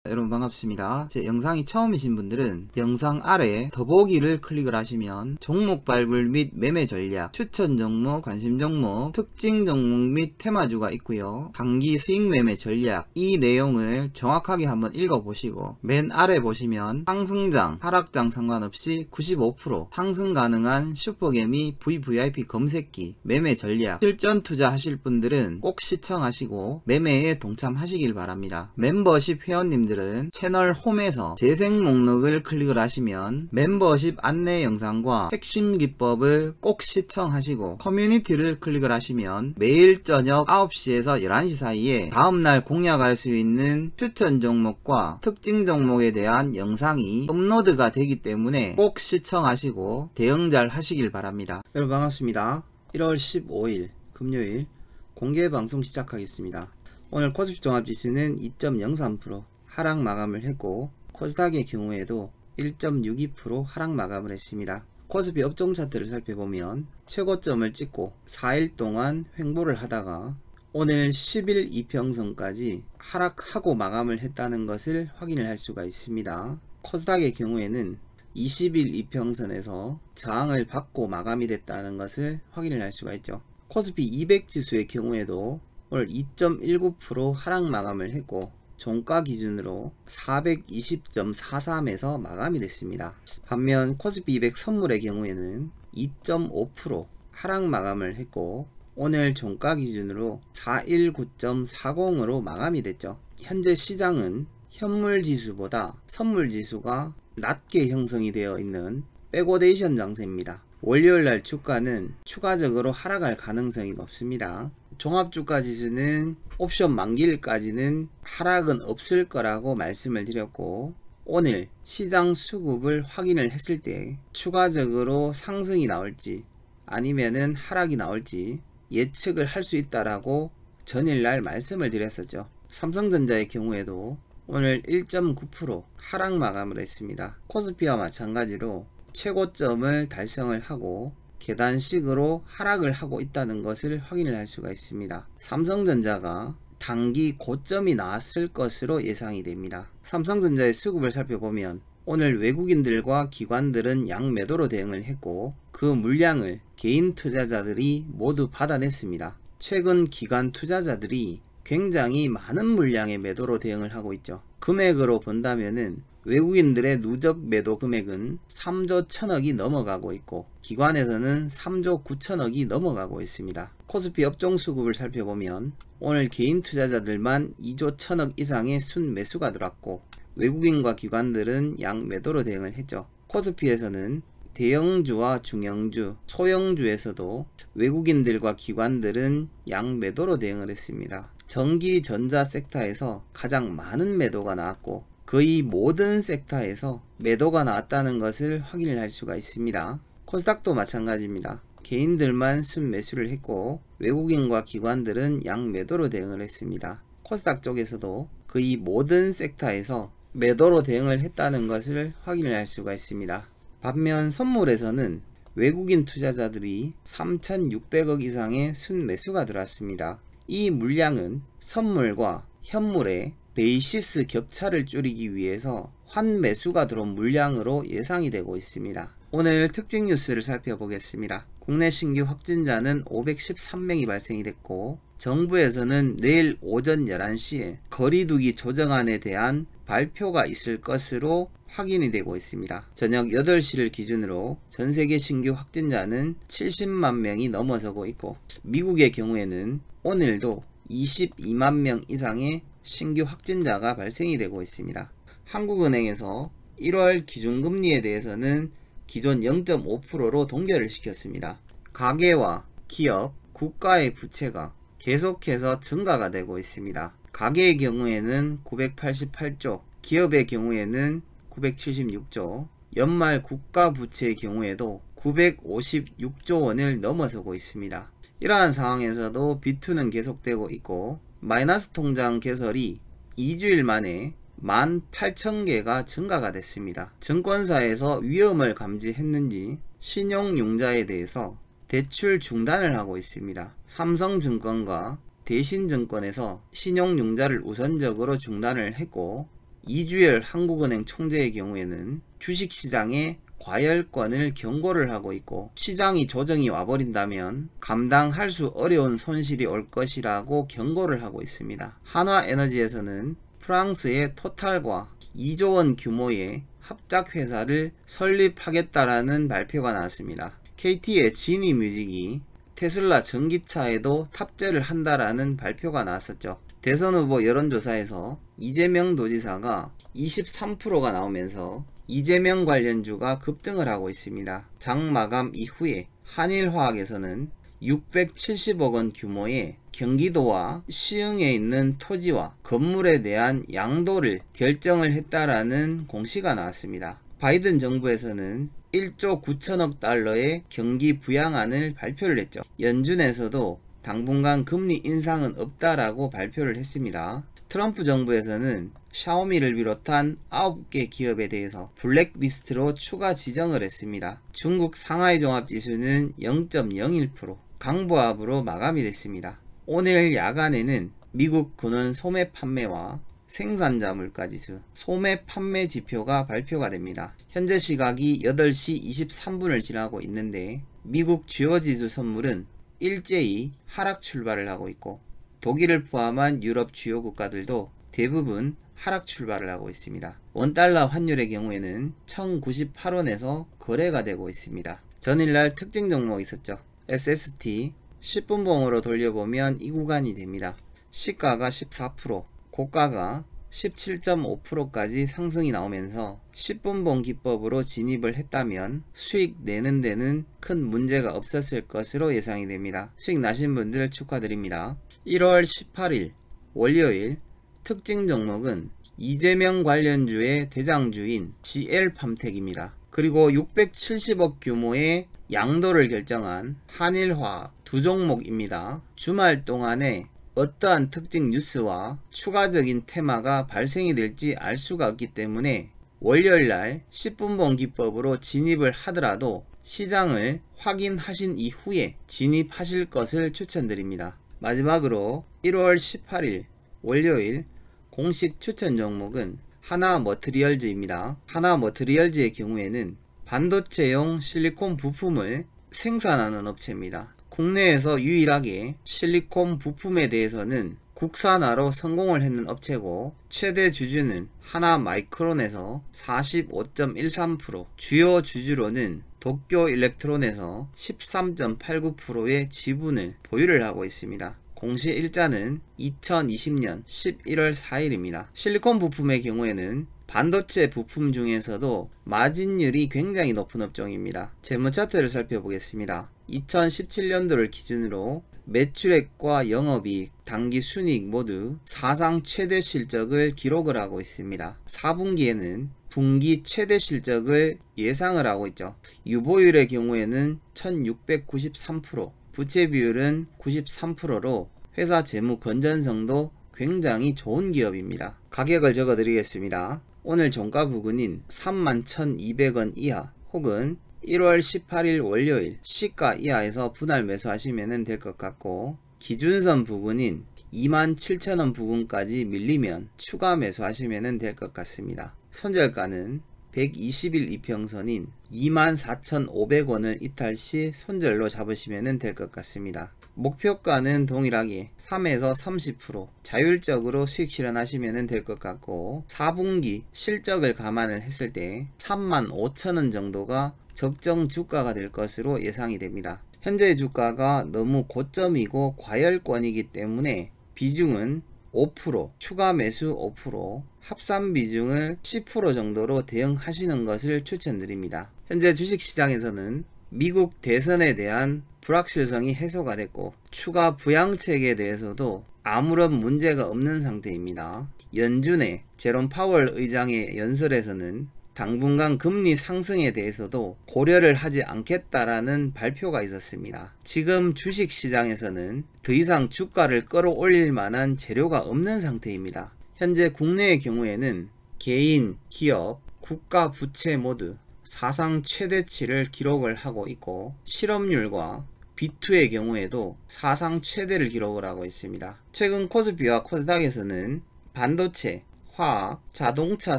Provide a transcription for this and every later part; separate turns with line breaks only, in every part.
여러분 반갑습니다. 제 영상이 처음이신 분들은 영상 아래 더보기를 클릭을 하시면 종목 발굴 및 매매 전략, 추천 종목, 관심 종목, 특징 종목 및 테마주가 있고요. 단기 수익 매매 전략, 이 내용을 정확하게 한번 읽어보시고 맨 아래 보시면 상승장, 하락장 상관없이 95% 상승 가능한 슈퍼개미 VVIP 검색기, 매매 전략, 실전 투자 하실 분들은 꼭 시청하시고 매매에 동참하시길 바랍니다. 멤버십 회원님들 채널 홈에서 재생 목록을 클릭을 하시면 멤버십 안내 영상과 핵심 기법을 꼭 시청하시고 커뮤니티를 클릭을 하시면 매일 저녁 9시에서 11시 사이에 다음날 공략할 수 있는 추천 종목과 특징 종목에 대한 영상이 업로드가 되기 때문에 꼭 시청하시고 대응 잘 하시길 바랍니다. 여러분 반갑습니다. 1월 15일 금요일 공개 방송 시작하겠습니다. 오늘 코스피 종합지수는 2.03% 하락 마감을 했고 코스닥의 경우에도 1.62% 하락 마감을 했습니다. 코스피 업종 차트를 살펴보면 최고점을 찍고 4일 동안 횡보를 하다가 오늘 10일 이평선까지 하락하고 마감을 했다는 것을 확인을 할 수가 있습니다. 코스닥의 경우에는 20일 이평선에서 저항을 받고 마감이 됐다는 것을 확인을 할 수가 있죠. 코스피 200 지수의 경우에도 오늘 2.19% 하락 마감을 했고 종가 기준으로 420.43에서 마감이 됐습니다. 반면 코스피 200 선물의 경우에는 2.5% 하락 마감을 했고 오늘 종가 기준으로 419.40으로 마감이 됐죠. 현재 시장은 현물 지수보다 선물 지수가 낮게 형성이 되어 있는 백오데이션 장세입니다. 월요일날 주가는 추가적으로 하락할 가능성이 높습니다. 종합주가 지수는 옵션 만기일까지는 하락은 없을 거라고 말씀을 드렸고 오늘 시장 수급을 확인을 했을 때 추가적으로 상승이 나올지 아니면은 하락이 나올지 예측을 할 수 있다라고 전일날 말씀을 드렸었죠. 삼성전자의 경우에도 오늘 1.9% 하락 마감을 했습니다. 코스피와 마찬가지로 최고점을 달성을 하고 계단식으로 하락을 하고 있다는 것을 확인을 할 수가 있습니다. 삼성전자가 단기 고점이 나왔을 것으로 예상이 됩니다. 삼성전자의 수급을 살펴보면 오늘 외국인들과 기관들은 양매도로 대응을 했고 그 물량을 개인 투자자들이 모두 받아냈습니다. 최근 기관 투자자들이 굉장히 많은 물량의 매도로 대응을 하고 있죠. 금액으로 본다면은 외국인들의 누적 매도 금액은 3조 1000억이 넘어가고 있고 기관에서는 3조 9천억이 넘어가고 있습니다. 코스피 업종 수급을 살펴보면 오늘 개인 투자자들만 2조 1000억 이상의 순매수가 들어왔고 외국인과 기관들은 양매도로 대응을 했죠. 코스피에서는 대형주와 중형주, 소형주에서도 외국인들과 기관들은 양매도로 대응을 했습니다. 전기, 전자 섹터에서 가장 많은 매도가 나왔고 거의 모든 섹터에서 매도가 나왔다는 것을 확인을 할 수가 있습니다. 코스닥도 마찬가지입니다. 개인들만 순매수를 했고 외국인과 기관들은 양매도로 대응을 했습니다. 코스닥 쪽에서도 거의 모든 섹터에서 매도로 대응을 했다는 것을 확인을 할 수가 있습니다. 반면 선물에서는 외국인 투자자들이 3600억 이상의 순매수가 들어왔습니다. 이 물량은 선물과 현물의 베이시스 격차를 줄이기 위해서 환매수가 들어온 물량으로 예상이 되고 있습니다. 오늘 특징 뉴스를 살펴보겠습니다. 국내 신규 확진자는 513명이 발생이 됐고 정부에서는 내일 오전 11시에 거리두기 조정안에 대한 발표가 있을 것으로 확인이 되고 있습니다. 저녁 8시를 기준으로 전세계 신규 확진자는 70만 명이 넘어서고 있고 미국의 경우에는 오늘도 22만 명 이상의 신규 확진자가 발생이 되고 있습니다. 한국은행에서 1월 기준금리에 대해서는 기존 0.5%로 동결을 시켰습니다. 가계와 기업, 국가의 부채가 계속해서 증가가 되고 있습니다. 가계의 경우에는 988조, 기업의 경우에는 976조, 연말 국가 부채의 경우에도 956조 원을 넘어서고 있습니다. 이러한 상황에서도 B2는 계속되고 있고 마이너스 통장 개설이 2주일 만에 18,000개가 증가가 됐습니다. 증권사에서 위험을 감지했는지 신용융자에 대해서 대출 중단을 하고 있습니다. 삼성증권과 대신증권에서 신용융자를 우선적으로 중단을 했고 이주열 한국은행 총재의 경우에는 주식시장에 과열권을 경고를 하고 있고, 시장이 조정이 와버린다면 감당할 수 어려운 손실이 올 것이라고 경고를 하고 있습니다. 한화에너지에서는 프랑스의 토탈과 2조 원 규모의 합작회사를 설립하겠다라는 발표가 나왔습니다. KT의 지니뮤직이 테슬라 전기차에도 탑재를 한다라는 발표가 나왔었죠. 대선 후보 여론조사에서 이재명 도지사가 23%가 나오면서 이재명 관련주가 급등을 하고 있습니다. 장 마감 이후에 한일화학에서는 670억 원 규모의 경기도와 시흥에 있는 토지와 건물에 대한 양도를 결정을 했다라는 공시가 나왔습니다. 바이든 정부에서는 1조 9천억 달러의 경기 부양안을 발표를 했죠. 연준에서도 당분간 금리 인상은 없다라고 발표를 했습니다. 트럼프 정부에서는 샤오미를 비롯한 9개 기업에 대해서 블랙리스트로 추가 지정을 했습니다. 중국 상하이 종합지수는 0.01% 강보합으로 마감이 됐습니다. 오늘 야간에는 미국 근원 소매 판매와 생산자 물가지수, 소매 판매 지표가 발표가 됩니다. 현재 시각이 8시 23분을 지나고 있는데 미국 주요 지수 선물은 일제히 하락 출발을 하고 있고, 독일을 포함한 유럽 주요 국가들도 대부분 하락 출발을 하고 있습니다. 원달러 환율의 경우에는 1098원에서 거래가 되고 있습니다. 전일날 특징 종목 있었죠. SST 10분봉으로 돌려보면 이 구간이 됩니다. 시가가 14%, 고가가 17.5%까지 상승이 나오면서 10분봉 기법으로 진입을 했다면 수익 내는 데는 큰 문제가 없었을 것으로 예상이 됩니다. 수익 나신 분들 축하드립니다. 1월 18일 월요일 특징 종목은 이재명 관련주의 대장주인 GL팜텍입니다. 그리고 670억 규모의 양도를 결정한 한일화 두 종목입니다. 주말 동안에 어떠한 특징 뉴스와 추가적인 테마가 발생이 될지 알 수가 없기 때문에 월요일날 10분봉 기법으로 진입을 하더라도 시장을 확인하신 이후에 진입하실 것을 추천드립니다. 마지막으로 1월 18일 월요일 공식 추천 종목은 하나머트리얼즈입니다. 하나머트리얼즈의 경우에는 반도체용 실리콘 부품을 생산하는 업체입니다. 국내에서 유일하게 실리콘 부품에 대해서는 국산화로 성공을 했는 업체고, 최대 주주는 하나마이크론에서 45.13%, 주요 주주로는 도쿄일렉트론에서 13.89%의 지분을 보유를 하고 있습니다. 공시 일자는 2020년 11월 4일입니다. 실리콘 부품의 경우에는 반도체 부품 중에서도 마진율이 굉장히 높은 업종입니다. 재무 차트를 살펴보겠습니다. 2017년도를 기준으로 매출액과 영업이익, 당기순이익 모두 사상 최대 실적을 기록을 하고 있습니다. 4분기에는 분기 최대 실적을 예상을 하고 있죠. 유보율의 경우에는 1693%, 부채 비율은 93%로 회사 재무 건전성도 굉장히 좋은 기업입니다. 가격을 적어 드리겠습니다. 오늘 종가 부근인 31,200원 이하 혹은 1월 18일 월요일 시가 이하에서 분할 매수하시면 될 것 같고, 기준선 부근인 27,000원 부근까지 밀리면 추가 매수하시면 될 것 같습니다. 손절가는 120일 이평선인 24,500원을 이탈 시 손절로 잡으시면 될 것 같습니다. 목표가는 동일하게 3에서 30% 자율적으로 수익 실현하시면 될 것 같고, 4분기 실적을 감안을 했을 때 35,000원 정도가 적정 주가가 될 것으로 예상이 됩니다. 현재 주가가 너무 고점이고 과열권이기 때문에 비중은 5%, 추가 매수 5%, 합산 비중을 10% 정도로 대응하시는 것을 추천드립니다. 현재 주식시장에서는 미국 대선에 대한 불확실성이 해소가 됐고, 추가 부양책에 대해서도 아무런 문제가 없는 상태입니다. 연준의 제롬 파월 의장의 연설에서는 당분간 금리 상승에 대해서도 고려를 하지 않겠다라는 발표가 있었습니다. 지금 주식시장에서는 더 이상 주가를 끌어올릴 만한 재료가 없는 상태입니다. 현재 국내의 경우에는 개인, 기업, 국가 부채 모두 사상 최대치를 기록을 하고 있고, 실업률과 B2의 경우에도 사상 최대를 기록을 하고 있습니다. 최근 코스피와 코스닥에서는 반도체, 화학, 자동차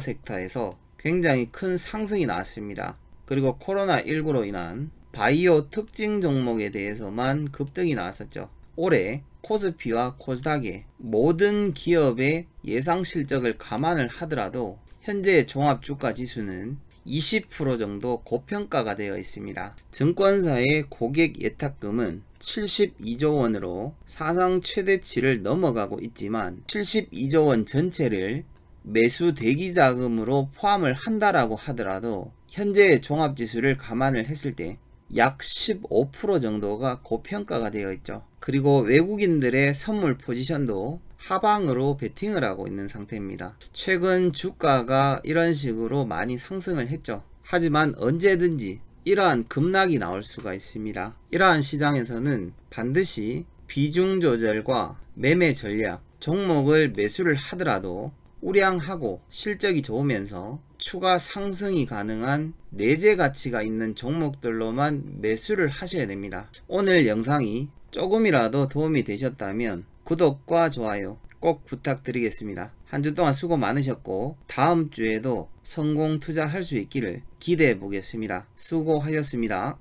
섹터에서 굉장히 큰 상승이 나왔습니다. 그리고 코로나19로 인한 바이오 특징 종목에 대해서만 급등이 나왔었죠. 올해 코스피와 코스닥의 모든 기업의 예상 실적을 감안을 하더라도 현재 종합주가지수는 20% 정도 고평가가 되어 있습니다. 증권사의 고객 예탁금은 72조 원으로 사상 최대치를 넘어가고 있지만 72조 원 전체를 매수 대기 자금으로 포함을 한다라고 하더라도 현재의 종합지수를 감안을 했을 때 약 15% 정도가 고평가가 되어 있죠. 그리고 외국인들의 선물 포지션도 하방으로 베팅을 하고 있는 상태입니다. 최근 주가가 이런 식으로 많이 상승을 했죠. 하지만 언제든지 이러한 급락이 나올 수가 있습니다. 이러한 시장에서는 반드시 비중 조절과 매매 전략, 종목을 매수를 하더라도 우량하고 실적이 좋으면서 추가 상승이 가능한 내재 가치가 있는 종목들로만 매수를 하셔야 됩니다. 오늘 영상이 조금이라도 도움이 되셨다면 구독과 좋아요 꼭 부탁드리겠습니다. 한 주 동안 수고 많으셨고 다음 주에도 성공 투자할 수 있기를 기대해 보겠습니다. 수고하셨습니다.